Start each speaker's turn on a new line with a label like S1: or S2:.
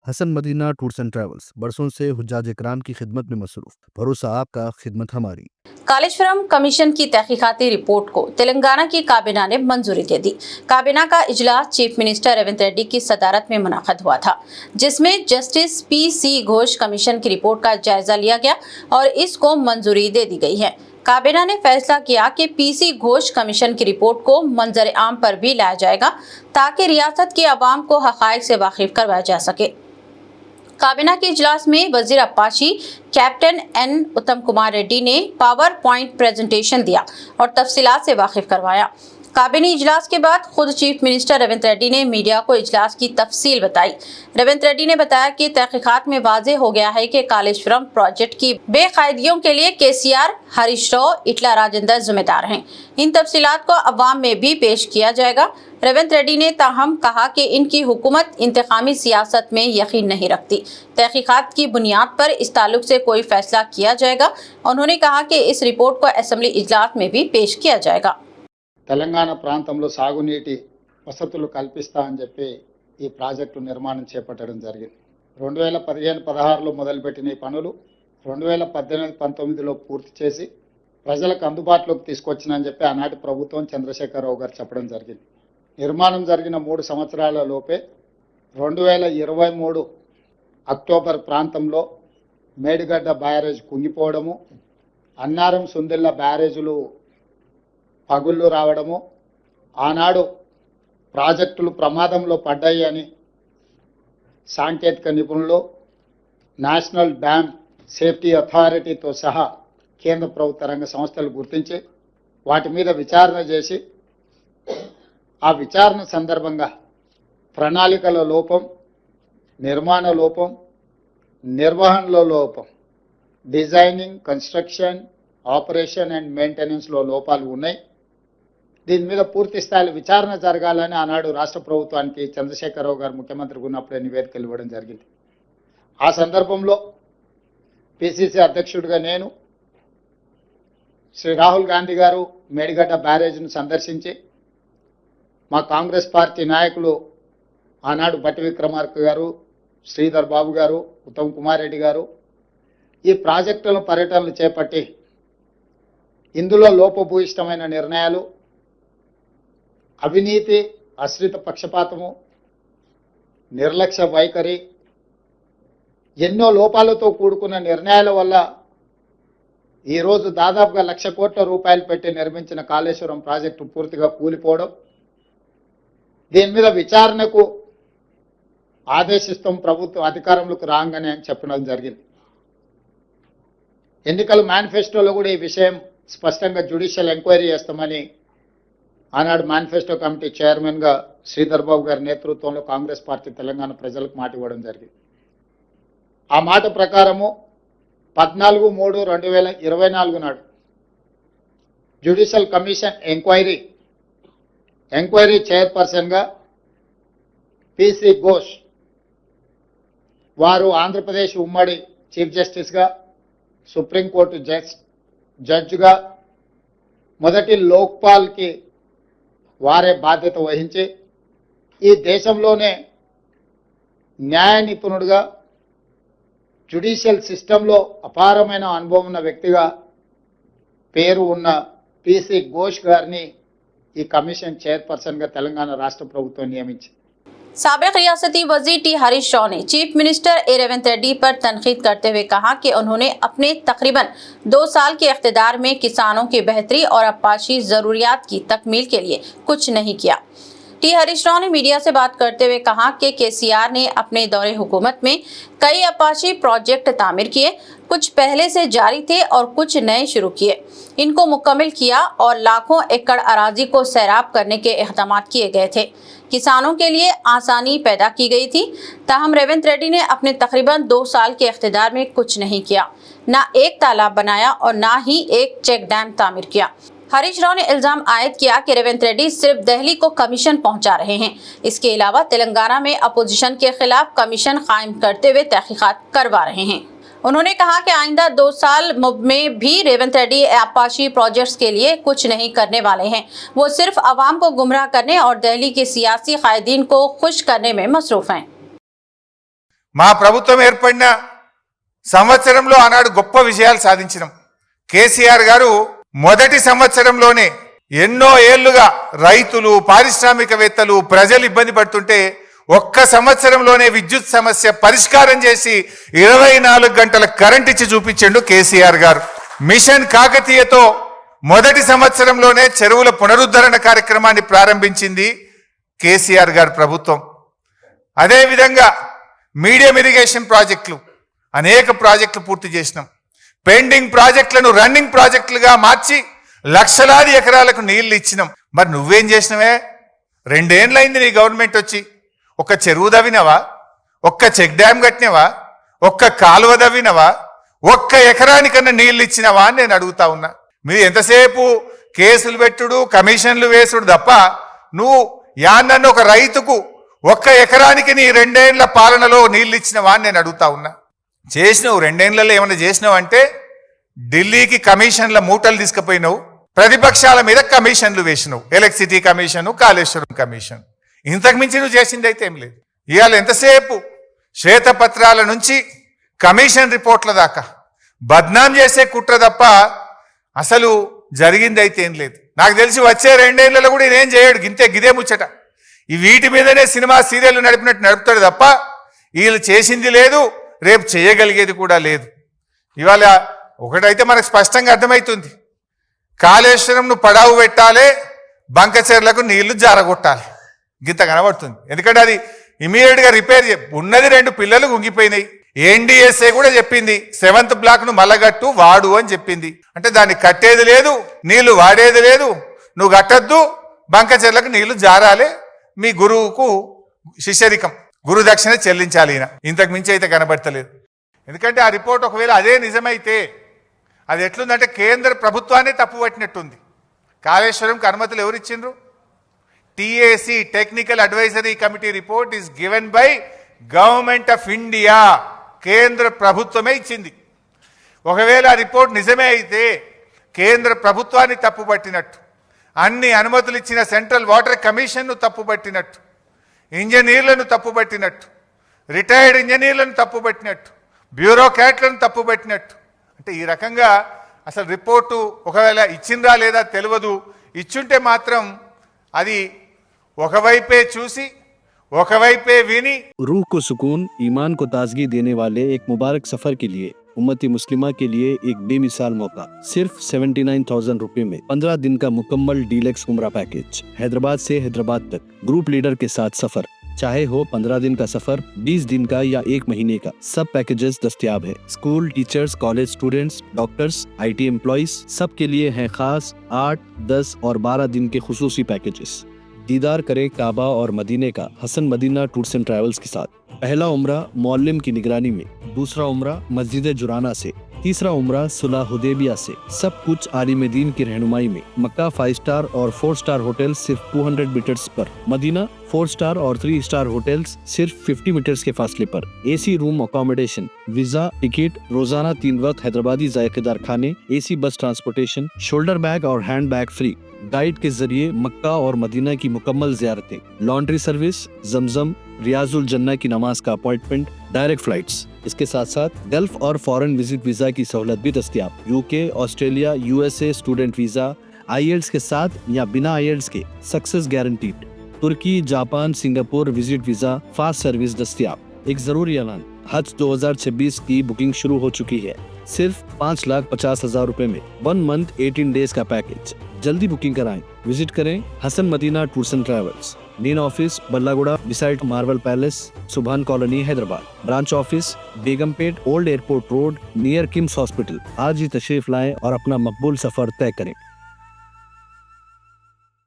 S1: Hasan Madina tours and travels बरसों से हुज्जाज इकराम की खिदमत में मसरूफ। भरोसा आपका, खिदमत हमारी।
S2: कालेश्वरम कमीशन की तहकीकाती रिपोर्ट को तेलंगाना की काबीना ने मंजूरी दे दी। काबीना का इजलास चीफ मिनिस्टर रेवंत रेड्डी की सदारत में मुनअक़द हुआ था, जिसमें जस्टिस पी.सी. घोष कमीशन की रिपोर्ट का जायजा लिया गया और इसको मंजूरी दे दी गई है। काबीना ने फैसला किया कि पी.सी. घोष कमीशन की रिपोर्ट को मंजर आम पर भी लाया जाएगा ताकि रियासत के अवाम को हक़ाइक़ से वाकिफ करवाया जा सके। काबीना के इजलास में वजीर अब्बासी कैप्टन एन उत्तम कुमार रेड्डी ने पावर पॉइंट प्रेजेंटेशन दिया और तफसीलात से वाकिफ करवाया। काबीनी इजलास के बाद खुद चीफ मिनिस्टर रेवंत रेड्डी ने मीडिया को इजलास की तफसील बताई। रेवंत रेड्डी ने बताया कि तहकीकात में वाज़ेह हो गया है कि कालेश्वरम प्रोजेक्ट की बेकायदगियों के लिए केसीआर, हरीश राव, इटला राजेंद्र जिम्मेदार हैं। इन तफसीलात को अवाम में भी पेश किया जाएगा। रेवंत रेड्डी ने ताहम कहा कि इनकी हुकूमत इंतकामी सियासत में यकीन नहीं रखती। तहकीकात की बुनियाद पर इस ताल्लुक से कोई फैसला किया जाएगा। उन्होंने कहा कि इस रिपोर्ट को असेंबली इजलास में भी पेश किया जाएगा।
S3: తెలంగాణ ప్రాంతంలో సాగునీటి వసతులు కల్పిస్తా అని చెప్పి ఈ ప్రాజెక్టు నిర్మాణం చేపట్టడం జరిగింది. 2015-16లో మొదలుపెట్టిన ఈ పనులు 2018-19లో పూర్తి చేసి ప్రజలకు అందుబాటులోకి తీసుకొచ్చినని చెప్పి ఆనాటి ప్రభుత్వం చంద్రశేఖరరావు గారు చెప్పడం జరిగింది. నిర్మాణం జరిగిన 3 సంవత్సరాల లోపే 2023 అక్టోబర్ ప్రాంతంలో మేడిగడ్డ బ్యారేజ్ కుంగిపోవడము, అన్నారం సుందిల్ల బ్యారేజులు పగుళ్ళు రావడము, ఆనాడు ప్రాజెక్టులు ప్రమాదంలో పడ్డాయి అని సాంకేతిక నిపుణులు, నేషనల్ డ్యామ్ సేఫ్టీ అథారిటీతో సహా కేంద్ర ప్రభుత్వ రంగ సంస్థలు గుర్తించి వాటి మీద విచారణ చేసి ఆ విచారణ సందర్భంగా ప్రణాళికల లోపం, నిర్మాణ లోపం, నిర్వహణలో లోపం, డిజైనింగ్, కన్స్ట్రక్షన్, ఆపరేషన్ అండ్ మెయింటెనెన్స్లో లోపాలు ఉన్నాయి. దీని మీద పూర్తి స్థాయిలో విచారణ జరగాలని ఆనాడు రాష్ట్ర ప్రభుత్వానికి చంద్రశేఖరరావు గారు ముఖ్యమంత్రిగా ఉన్నప్పుడే నివేదికలు ఇవ్వడం జరిగింది. ఆ సందర్భంలో పిసిసి అధ్యక్షుడిగా నేను, శ్రీ రాహుల్ గాంధీ గారు మేడిగడ్డ బ్యారేజ్ను సందర్శించి మా కాంగ్రెస్ పార్టీ నాయకులు ఆనాడు బట్టి విక్రమార్క గారు, శ్రీధర్ బాబు గారు, ఉత్తమ్ కుమార్ రెడ్డి గారు ఈ ప్రాజెక్టుల పర్యటనలు చేపట్టి ఇందులో లోపభూయిష్టమైన నిర్ణయాలు, అవినీతి, అశ్రిత పక్షపాతము, నిర్లక్ష్య వైఖరి, ఎన్నో లోపాలతో కూడుకున్న నిర్ణయాల వల్ల ఈరోజు దాదాపుగా 1,00,000 కోట్ల రూపాయలు పెట్టి నిర్మించిన కాళేశ్వరం ప్రాజెక్టు పూర్తిగా కూలిపోవడం, దీని మీద విచారణకు ఆదేశిస్తాం ప్రభుత్వం అధికారంలోకి రాగానే అని చెప్పడం జరిగింది. ఎన్నికల మేనిఫెస్టోలో కూడా ఈ విషయం స్పష్టంగా జ్యుడిషియల్ ఎంక్వైరీ చేస్తామని ఆనాడు మేనిఫెస్టో కమిటీ చైర్మన్గా శ్రీధర్ బాబు గారి నేతృత్వంలో కాంగ్రెస్ పార్టీ తెలంగాణ ప్రజలకు మాట ఇవ్వడం జరిగింది. ఆ మాట ప్రకారము 14/3/2024 నాడు జ్యుడిషియల్ కమిషన్ ఎంక్వైరీ చైర్పర్సన్గా పి.సి. ఘోష్ వారు ఆంధ్రప్రదేశ్ ఉమ్మడి చీఫ్ జస్టిస్గా, సుప్రీంకోర్టు జడ్జిగా మొదటి లోక్పాల్కి వారే బాధ్యత వహించి ఈ దేశంలోనే న్యాయ నిపుణుడిగా, జ్యుడిషియల్ సిస్టంలో అపారమైన అనుభవం ఉన్న వ్యక్తిగా పేరు ఉన్న పి.సి. ఘోష్ గారిని ఈ కమిషన్ చైర్పర్సన్గా తెలంగాణ రాష్ట్ర ప్రభుత్వం నియమించింది.
S2: साबिक रियासती वजीर टी हरीश राव ने चीफ मिनिस्टर रेवंत रेड्डी पर तनकीद करते हुए कहा कि उन्होंने अपने तकरीबन 2 साल के इख्तिदार में किसानों की बेहतरी और अपाशी जरूरियात की तकमील के लिए कुछ नहीं किया। टी हरीश राव ने मीडिया से बात करते हुए कहा कि केसीआर ने अपने दौरे हुकूमत में कई अपाशी प्रोजेक्ट तामीर किए, कुछ पहले से जारी थे और कुछ नए शुरू किए, इनको मुकम्मल किया और लाखों एकड़ अराजी को सैराब करने के इक़दाम किए गए थे। किसानों के लिए आसानी पैदा की गई थी। ताहम रेवंत रेड्डी ने अपने तकरीबन 2 साल के इख्तिदार में कुछ नहीं किया, ना एक तालाब बनाया और ना ही एक चेक डैम तामीर किया। हरीश राव ने इल्जाम आयद किया कि रेवंत रेड्डी सिर्फ दिल्ली को कमीशन पहुंचा रहे हैं, इसके अलावा तेलंगाना में अपोजिशन के खिलाफ कमीशन कायम करते हुए तहकीकात करवा रहे हैं। उन्होंने कहा कि आइंदा 2 साल में भी रेवंत रेड्डी आपाशी प्रोजेक्ट्स के लिए कुछ नहीं करने वाले हैं। वो सिर्फ आवाम को गुमराह करने और दिल्ली के सियासी कायदीन को खुश करने में मसरूफ हैं।
S4: మా ప్రభుత్వం ఏర్పడిన సంవత్సరంలో ఆనాడు గొప్ప విజయాలు సాధించినాం. కేసీఆర్ గారు మొదటి సంవత్సరంలోనే ఎన్నో ఏళ్లుగా రైతులు, పారిశ్రామికవేత్తలు, ప్రజలు ఇబ్బంది పడుతుంటే ఒక్క సంవత్సరంలోనే విద్యుత్ సమస్య పరిష్కారం చేసి 24 గంటల కరెంట్ ఇచ్చి చూపించిండు కేసీఆర్ గారు. మిషన్ కాకతీయతో మొదటి సంవత్సరంలోనే చెరువుల పునరుద్ధరణ కార్యక్రమాన్ని ప్రారంభించింది కేసీఆర్ గారి ప్రభుత్వం. అదేవిధంగా మీడియం ఇరిగేషన్ ప్రాజెక్టులు అనేక ప్రాజెక్టులు పూర్తి చేసినాం. పెండింగ్ ప్రాజెక్టులను రన్నింగ్ ప్రాజెక్టులుగా మార్చి లక్షలాది ఎకరాలకు నీళ్లు ఇచ్చినాం. మరి నువ్వేం చేసినవే? 2 ఏళ్ళైంది నీ గవర్నమెంట్ వచ్చి. ఒక్క చెరువు దవ్వినవా? ఒక్క చెక్ డ్యామ్ కట్టినవా? ఒక్క కాలువ దవ్వినవా? ఒక్క ఎకరానికన్నా నీళ్లు ఇచ్చినవా అని నేను అడుగుతా ఉన్నా. మీరు ఎంతసేపు కేసులు పెట్టుడు, కమిషన్లు వేసుడు తప్ప నువ్వు యాన్నన్ను ఒక రైతుకు ఒక్క ఎకరానికి నీ 2 ఏళ్ల పాలనలో నీళ్లు ఇచ్చినవా అని నేను అడుగుతా ఉన్నా. చేసినావు 2 ఏళ్లలో ఏమైనా చేసినావు అంటే ఢిల్లీకి కమిషన్ల మూటలు తీసుకుపోయినావు, ప్రతిపక్షాల మీద కమిషన్లు వేసినావు. Electricity commission, Kaleshwaram commission. ఇంతకు మించి నువ్వు చేసింది అయితే ఏం లేదు. ఇవాళ ఎంతసేపు శ్వేతపత్రాల నుంచి కమిషన్ రిపోర్ట్ల దాకా బద్నాం చేసే కుట్ర తప్ప అసలు జరిగింది అయితే ఏం లేదు. నాకు తెలిసి వచ్చే 2 ఏళ్లలో కూడా ఇదేం చేయడు. గిదే ముచ్చట. ఈ వీటి మీదనే సినిమా సీరియల్ నడిపినట్టు నడుపుతాడు తప్ప వీళ్ళు చేసింది లేదు, రేపు చేయగలిగేది కూడా లేదు. ఇవాళ ఒకటైతే మనకు స్పష్టంగా అర్థమవుతుంది, కాళేశ్వరంను పడావు పెట్టాలి, బంకచెర్లకు నీళ్లు జారగొట్టాలి. గింత కనబడుతుంది. ఎందుకంటే అది ఇమీడియట్గా రిపేర్ ఉన్నది. 2 పిల్లలు గుంగిపోయినాయి. ఎన్డీఎస్ఏ కూడా చెప్పింది 7th బ్లాక్ను మల్లగట్టు వాడు అని చెప్పింది. అంటే దాన్ని కట్టేది లేదు, నీళ్లు వాడేది లేదు. నువ్వు కట్టద్దు, బంకచెర్లకు నీళ్లు జారాలి, మీ గురువుకు శిష్యరికం, గురు దక్షిణ చెల్లించాలి. ఈయన ఇంతకు మించి అయితే కనబడతలేదు. ఎందుకంటే ఆ రిపోర్ట్ ఒకవేళ అదే నిజమైతే అది ఎట్లుందంటే కేంద్ర ప్రభుత్వాన్ని తప్పుపట్టినట్టుంది. కాళేశ్వరంకి అనుమతులు ఎవరు ఇచ్చిండ్రు? TAC, technical advisory committee report is given by government of India. కేంద్ర ప్రభుత్వమే ఇచ్చింది. ఒకవేళ ఆ రిపోర్ట్ నిజమే అయితే కేంద్ర ప్రభుత్వాన్ని తప్పుపట్టినట్టు, అన్ని అనుమతులు ఇచ్చిన సెంట్రల్ వాటర్ కమిషన్ను తప్పుపట్టినట్టు, ఇంజనీర్లను తప్పుపట్టినట్టు, రిటైర్డ్ ఇంజనీర్లను తప్పుపట్టినట్టు, బ్యూరోక్రాట్లను తప్పుపట్టినట్టు. అంటే ఈ రకంగా అసలు రిపోర్టు ఒకవేళ ఇచ్చిందా లేదా తెలియదు. ఇచ్చుంటే మాత్రం అది ఒకవైపే చూసి ఒకవైపే విని
S1: रूह को सुकून, ईमान को ताजगी देने वाले एक मुबारक सफर के लिए उम्मती मुस्लिमा के लिए एक बेमिसाल मौका। सिर्फ 79,000 रुपए में 15 दिन का मुकम्मल डीलक्स उम्रा पैकेज। हैदराबाद से हैदराबाद तक ग्रुप लीडर के साथ सफर। चाहे हो 15 दिन का सफर, 20 दिन का या 1 महीने का, सब पैकेजेस दस्तयाब है। School teachers, college students, doctors, IT employees, सब के लिए हैं खास 8, 10 और 12 दिन के खुसूसी पैकेजेस। दीदार करें काबा और मदीने का Hasan Madina tours and travels के साथ। पहला उम्रा मौल्लिम की निगरानी में, दूसरा उम्रा मस्जिद जुराना से, तीसरा उम्रा सुलह हुदैबिया से। सब कुछ आलिम दीन की रहनुमाई में। मक्का 5 स्टार और 4 स्टार होटल सिर्फ 200 मीटर्स पर। मदीना 4 स्टार और 3 स्टार होटल्स सिर्फ 50 मीटर्स के फासले पर। AC room accommodation, visa, ticket, रोजाना 3 वक्त हैदराबादी जायकेदार खाने, AC बस ट्रांसपोर्टेशन, शोल्डर बैग और हैंड बैग फ्री। गाइड के जरिए मक्का और मदीना की मुकम्मल ज़ियारतें, लॉन्ड्री सर्विस, जमजम, रियाजुल जन्ना की नमाज का अपॉइंटमेंट, डायरेक्ट फ्लाइट्स। इसके साथ साथ गल्फ और फॉरेन विजिट वीजा की सहूलत भी दस्तयाब। UK, Australia, USA student visa, IELTS के साथ या बिना IELTS के सक्सेस गारंटीड। तुर्की, Japan, Singapore visit visa, fast service दस्तयाब। एक जरूरी ऐलान, हज 2026 की बुकिंग शुरू हो चुकी है। सिर्फ 5,50,000 रुपए में 1 मंथ 18 डेज का पैकेज। जल्दी बुकिंग कराएं। विजिट करें Hasan Madina tours and travels, main office Ballaguda beside marble palace, Subhan colony, Hyderabad. Branch office Begumpet, old airport road, near KIMS hospital. आज ही तशरीफ लाएं और अपना मकबूल सफर तय करें।